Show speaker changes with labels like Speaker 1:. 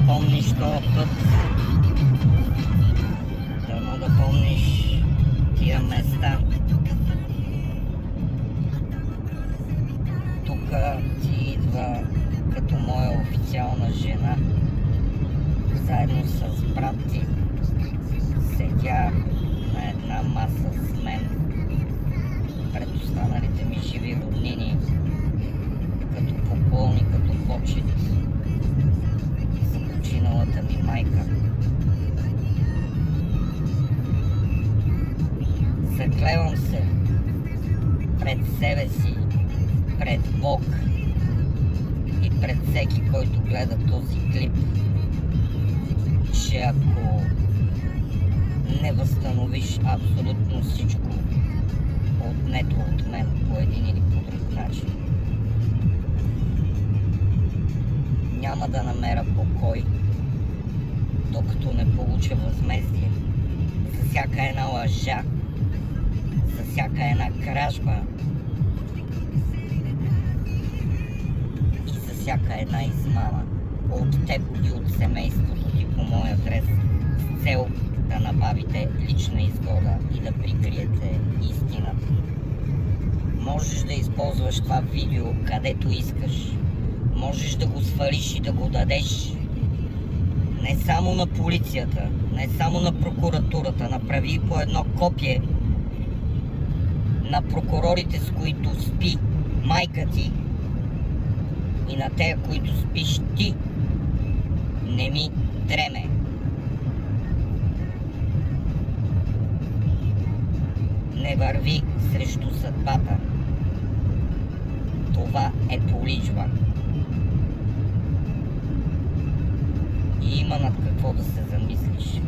Speaker 1: помниш този път, дано да помниш тия места. Тук ти идва като моя официална жена, заедно с брат ти, седя на една маса с мен пред останалите ми живи роднини, като поклони, като почет за починалата ми майка. Заклевам се пред себе си, пред Бог и пред всеки, който гледа този клип, че ако не възстановиш абсолютно всичко отнето от мен по един или по друг начин, няма да намеря покой, докато не получа възмездие за всяка една лъжа, за всяка една кражба и за всяка една измама от теб и от семейството ти по мой адрес, с цел да набавите лична изгода и да прикриете истината. Можеш да използваш това видео където искаш. Можеш да го свалиш и да го дадеш не само на полицията, не само на прокуратурата. Направи по едно копие на прокурорите, с които спи майка ти, и на тея, които спиш ти. Не ми дреме. Не върви срещу съдбата. Това е поличба. И има над какво да се замислиш.